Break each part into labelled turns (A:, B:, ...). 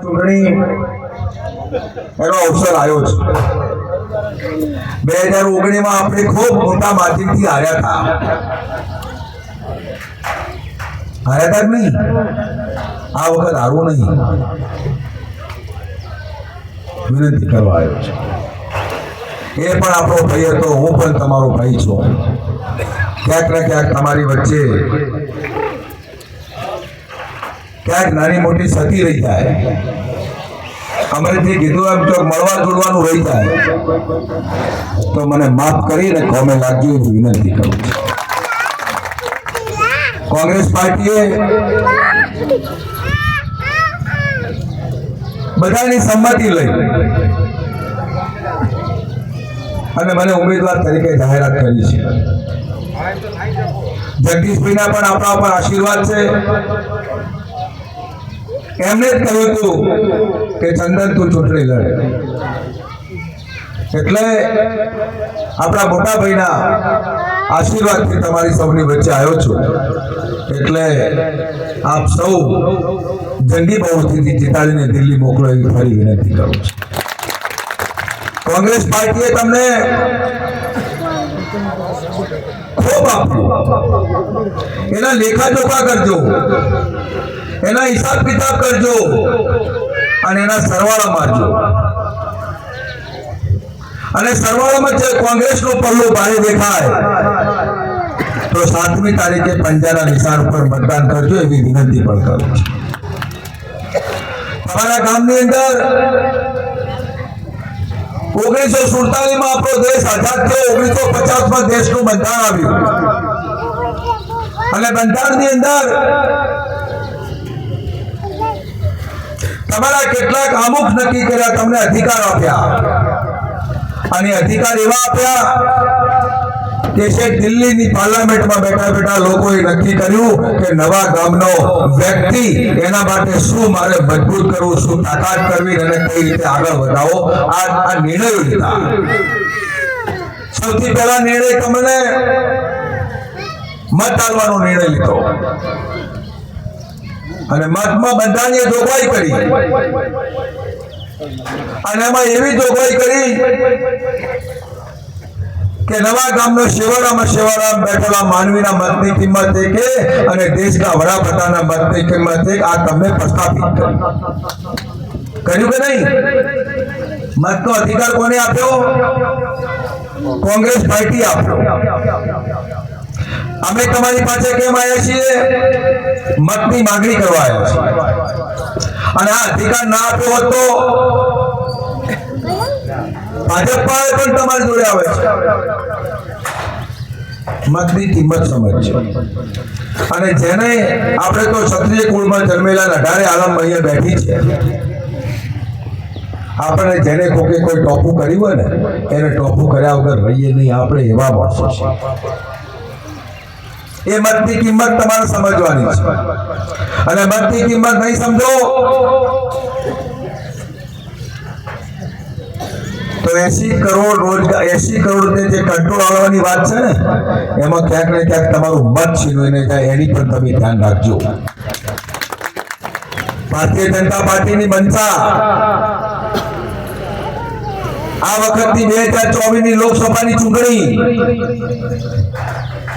A: ચૂંટણી એનો અવસર આવ્યો છે। 2019 માં આપણે ખૂબ મોટા માધ્યમથી હાર્યા હતા જ નહીં, આ વખત હારવું નહીં, વિનંતી કરવા આવ્યો છે। એ પણ આપણો ભાઈ હતો, હું પણ તમારો ભાઈ છું। ક્યાંક ને ક્યાંક તમારી વચ્ચે ક્યાંક નાની મોટી સતી રહી જાય, અમરેથી કીધું એમ જો મળવા જોડવાનું રહી જાય તો મને માફ કરીને કોમે લાગજો એવી વિનંતી કરું છું। કોંગ્રેસ પાર્ટીએ બધાની સંમતિ લઈ અને મને ઉમેદવાર તરીકે જાહેરાત કરી છે। જગદીશભાઈના પણ આપણા ઉપર આશીર્વાદ છે। એમને જ કહ્યું હતું કે ચંદન તું ચૂંટણી લડે, એટલે આપણા મોટા ભાઈના આશીર્વાદથી તમારી સૌની વચ્ચે આવ્યો છું। એટલે આપ સૌ જંગી બહુમતીથી જીતાડીને દિલ્હી મોકલો એવી ફરી વિનંતી કરું છું। કોંગ્રેસ પાર્ટીએ તમને ખૂબ આપ્યું, એના લેખાજોખા કરજો, એના હિસાબ કિતાબ કરજો અને એના સરવાળા મારજો। અને સરવાળામાં જે કોંગ્રેસનો પલ્લો ભારે દેખાય તો 7મી તારીખે પંજાના નિશાન ઉપર મતદાન કરજો એવી વિનંતી પણ કરું છું। તમારા ગામની અંદર 1947 માં આપણો દેશ આઝાદ થયો, 1950 માં દેશનું બંધારણ આવ્યું અને બંધારણની અંદર તમારા કેટલાક આમુખ નક્કી કર્યા, તમને અધિકાર આપ્યા અને અધિકાર એવા આપ્યા કે છેક દિલ્હીની પાર્લામેન્ટમાં બેઠા બેઠા લોકોએ નક્કી કર્યું કે નવા ગામનો વ્યક્તિ એના માટે શું મારે મજબૂત કરવું, શું તાકાત કરવી અને કઈ રીતે આગળ વધાવો, આ નિર્ણયો લીધા। સૌથી પહેલા નિર્ણય તમને મત આપવાનો નિર્ણય લીધો અને મતમાં બંધારણીય જોગવાઈ કરી અને એમાં એવી જોગવાઈ કરી કે નવા ગામનો શેવાળામાં બેઠેલા માનવીના મતની કિંમત એક અને દેશના વડાપ્રધાનના મતની કિંમત એક, આ તમને પ્રસ્થાપિત કર્યું કે નહીં? મતનો અધિકાર કોને આપ્યો? કોંગ્રેસ પાર્ટી આપ્યો। અમે તમારી પાસે કેમ આવ્યા છીએ? મતની માંગણી કરવા આવ્યા છીએ અને આ અધિકાર ના આપ્યો હોત તો ભાજપા પણ તમારી જોડે આવે છે। મતની કિંમત સમજજો અને જેને આપણે તો ક્ષત્રિય કુળમાં જન્મેલા 18 આલમ અહીંયા બેઠી છે, આપણે જેને કોઈ ટોપું કર્યું હોય ને એને ટોપું કર્યા વગર રહીએ નહીં, આપણે એવા માણસો છે। એ મતની કિંમત તમારે સમજવાની છે અને મતની કિંમત નહીં સમજો તો 80 કરોડ રોજગાર, 80 કરોડ જે કંટ્રોલ આવવાની વાત છે ને એમાં ક્યાંક ને ક્યાંક તમારું મત છીનવીને જાય, એની પણ તમે ધ્યાન રાખજો। ભારતીય જનતા પાર્ટીની મંશા આ વખતની 2024 ની લોકસભાની ચૂંટણી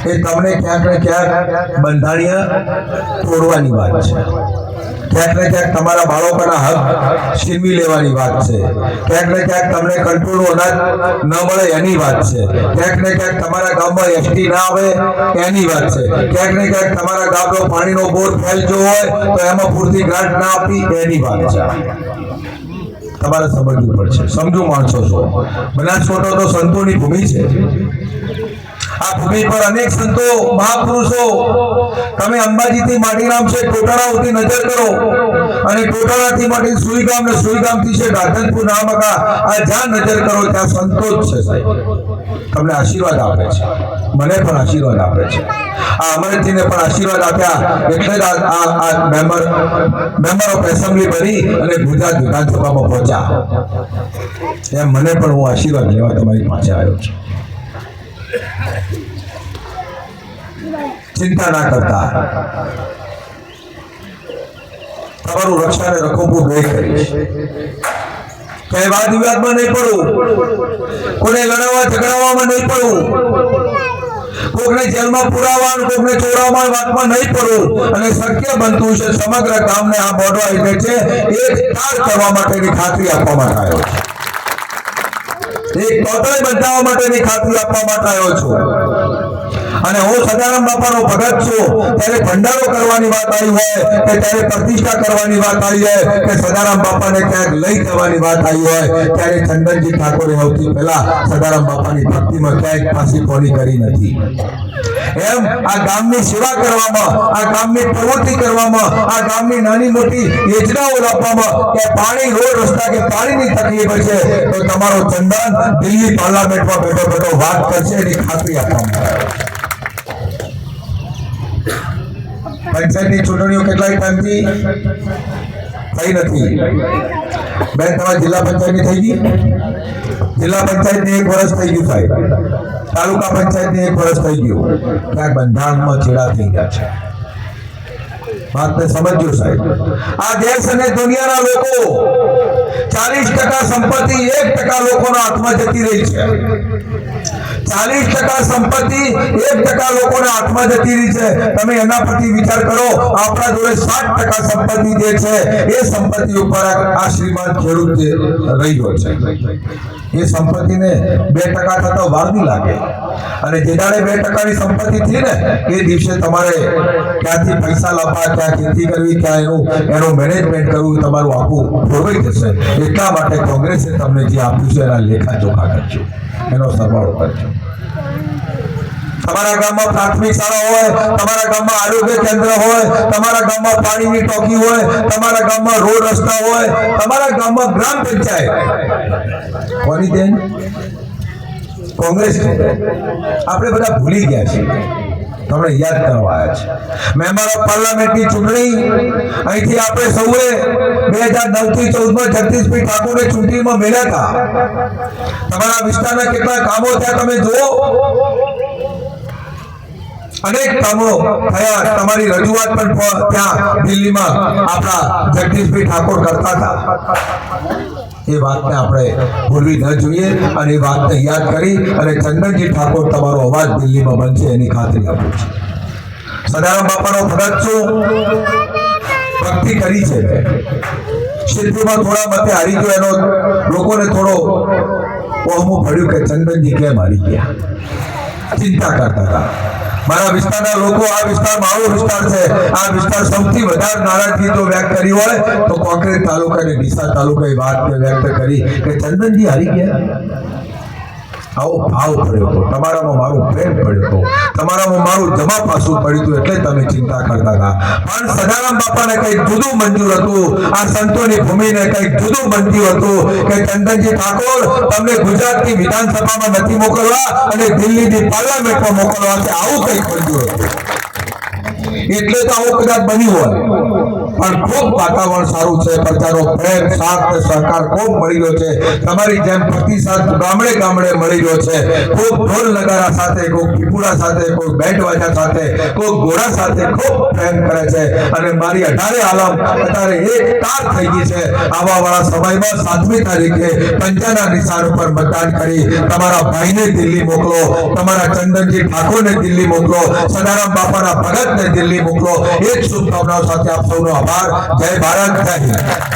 A: એ તમને ક્યાંક ને ક્યાંક બંધારણીય તોડવાની વાત છે, ક્યાંક ને ક્યાંક તમારા બાળકોના હક છીનવી લેવાની વાત છે, ક્યાંક ને ક્યાંક તમને કંટ્રોલનું અનાજ ન મળે એની વાત છે, ક્યાંક ને ક્યાંક તમારા ગામમાં એસટી ના આવે એની વાત છે, ક્યાંક ને ક્યાંક તમારા ગામનો પાણીનો બોર ફેલજો હોય તો એમાં પૂરતી ગ્રાન્ટ ના આપી એની વાત છે। તમારે સમજવું પડશે, સમજુ માણસો છો। બનાસકાંઠો તો સંતોની ભૂમિ છે, આ ભૂમિ પર અનેક સંતો મહાપુરુષો, તમે અંબાજીથી માટીરામ છે ટોટાળા સુધી નજર કરો અને ટોટાળાથી માંડી સુઈગામ ને સુઈગામથી છે રાધનપુર નામકા, આ જ્યાં નજર કરો ત્યાં સંતો જ છે સાહેબ, તમને આશીર્વાદ આપે છે, મને પણ આશીર્વાદ આપે છે। આ અમરેશજીને પણ આશીર્વાદ આપ્યા એટલે જ આ મેમ્બર ઓફ એસેમ્બલી બની અને ગુજરાત વિધાનસભામાં પહોંચ્યા, એમ મને પણ હું આશીર્વાદ લેવા તમારી પાસે આવ્યો છું। चिंता ना करता। તમારું રક્ષા અને રખોપું બે કરીશ. કઈ વાદ વિવાદમાં નહીં પડવું, કોને લડાવવા ઝઘડાવવામાં નહીં પડવું, કોકને જેલમાં પુરાવા કોકને ચોરાવવા વાતમાં નહીં પડવું અને શક્ય બનતું છે સમગ્ર ગામને આ બોર્ડર એટલે છે એક તાર કરવા માટેની ખાતરી આપવા માટે આવ્યો છું, એક ટોટલ બંધાવવા માટેની ખાતરી આપવા માટે આવ્યો છું. અને હું સદારામ બાપાનો ભગત છું ત્યારે ભંડારો કરવાની વાત આવી હોય કે ત્યારે પ્રતિષ્ઠા કરવાની વાત આવી હોય કે સદારામ બાપાને ક્યાંક લઈ જવાની વાત આવી હોય ત્યારે ચંદનજી ઠાકોરે સૌથી પહેલા સદારામ બાપાની ભક્તિમાં ક્યાંક પાછી કોની કરી નથી. એમ આ ગામની સેવા કરવામાં, આ ગામની પ્રવૃત્તિ કરવામાં, આ ગામની નાની મોટી યોજનાઓ લાવવામાં કે પાણી રોડ રસ્તા કે પાણીની તકલીફ છે તો તમારો ચંદન દિલ્હી પાર્લામેન્ટમાં બેઠો બેઠો વાત કરશે એની ખાતરી આપવામાં આવે. પંચાયતની ચૂંટણીઓ કેટલાય ટાઈમથી થઈ નથી. બેન તમારી જિલ્લા પંચાયતની થઈ ગઈ? જિલ્લા પંચાયતની 1 વર્ષ થઈ ગયું સાહેબ, તાલુકા પંચાયતની 1 વર્ષ થઈ ગયું. ક્યાંક બંધારણમાં ચેડા થઈ ગયા છે. વાતને સમજો સાહેબ. આ દેશ અને દુનિયાના લોકો 40% સંપત્તિ 1% લોકોના હાથમાં જતી રહી છે. 40% સંપત્તિ 1% લોકોના હાથમાં જતી રહી છે. તમે એના પરથી વિચાર કરો. આપણા જોડે 60% સંપત્તિ જે છે એ સંપત્તિ ઉપર આ શ્રીમાન ખેડૂત જે રહ્યો છે એ સંપત્તિને 2% થતા વાર નહીં લાગે. અને જે દાડે 2%ની સંપત્તિ થઈ ને એ દિવસે તમારે ક્યાંથી પૈસા લાવવા, ક્યાં ખેતી કરવી, ક્યાં એનું મેનેજમેન્ટ કરવું તમારું આખું ખોરવાઈ જશે. એટલા માટે કોંગ્રેસે તમને જે આપ્યું છે એના લેખાજોખા કરજો, એનો સરવાળો કરજો. તમારા ગામમાં પ્રાથમિક શાળા હોય, તમારા ગામમાં આરોગ્ય કેન્દ્ર હોય, તમારા ગામમાં પાણીની ટાંકી હોય, તમારા ગામમાં રોડ રસ્તા હોય, તમારા ગામમાં ગ્રામ પંચાયત કોની દેન? કોંગ્રેસ. આપણે બધા ભૂલી ગયા છીએ, તમને યાદ કરવા આવ્યા છે. મેમ્બર ઓફ પાર્લામેન્ટની ચૂંટણી અહીંથી આપણે સૌએ 2009 થી 14 જગદીશભાઈ ઠાકોરને ચૂંટણીમાં મેળ્યા હતા. તમારા વિસ્તારના કેટલા કામો થયા તમે જુઓ. અનેક કામો થયા. તમારી રજૂઆત પણ ત્યાં દિલ્હીમાં આપણા જગદીશભાઈ ઠાકોર કરતા હતા. એ વાતને આપણે ભૂલવી ન જોઈએ અને એ વાતને યાદ કરી અને ચંદનજી ઠાકોર તમારો અવાજ દિલ્હીમાં બનશે એની ખાતરી આપું છું. સદારામ બાપાનો ભગત છું, ભક્તિ કરી છે. સિદ્ધીમાં થોડા મતે હારી ગયો, એનો લોકોને થોડો ઓહમું પડ્યું કે ચંદનજી કેમ હારી ગયા, ચિંતા કરતા હતા. મારા વિસ્તારના લોકો, આ વિસ્તાર મારો વિસ્તાર છે, આ વિસ્તાર સૌથી વધારે નારાજગી જો વ્યક્ત કરી હોય તો કોંગ્રેસ તાલુકા અને ડીસા તાલુકાએ વાત વ્યક્ત કરી કે ચંદનજી હારી ગયા. આવો ભાવ પડ્યો હતો, તમારામાં મારું પ્રેમ પડ્યો હતો, તમારામાં મારું જમા પાસું પડ્યું હતું એટલે તમે ચિંતા કરતા હતા. પણ સદારામ બાપાને કંઈક જુદું મંજૂર હતું, આ સંતોની ભૂમિને કંઈક જુદું મંજૂર હતું કે ચંદનજી ઠાકોર તમને ગુજરાતની વિધાનસભામાં નથી મોકલવા અને દિલ્હીની પાર્લામેન્ટમાં મોકલવા છે, આવું કંઈક મંજૂર હતું. એટલે તો આવું કદાચ બન્યું હોય પણ ખૂબ વાતાવરણ સારું છે. પ્રજાનો પ્રેમ, સાથ અને સહકાર ખૂબ મળી રહ્યો છે. તમારી જેમ પ્રતિસાદ ગામડે ગામડે મળી રહ્યો છે. ખૂબ ઢોલ નગારા સાથે, કોઈ પીપુડા સાથે, કોઈ બેન્ડ વાજા સાથે, કોઈ ઘોડા સાથે ખૂબ પ્રેમ કરે છે. અને મારી 18 આલમ અત્યારે એક તાર થઈ ગઈ છે. આવા વાળા સમયમાં 7મી તારીખે પંજાના નિશાન ઉપર મતદાન કરી તમારા ભાઈને દિલ્હી મોકલો, તમારા ચંદનજી ઠાકોરને દિલ્હી મોકલો, સદારામ બાપાના ભગતને દિલ્હી મોકલો. એક શુભકામનાઓ સાથે આપ સૌનો આભાર. જય ભારત, જય હિન્દ.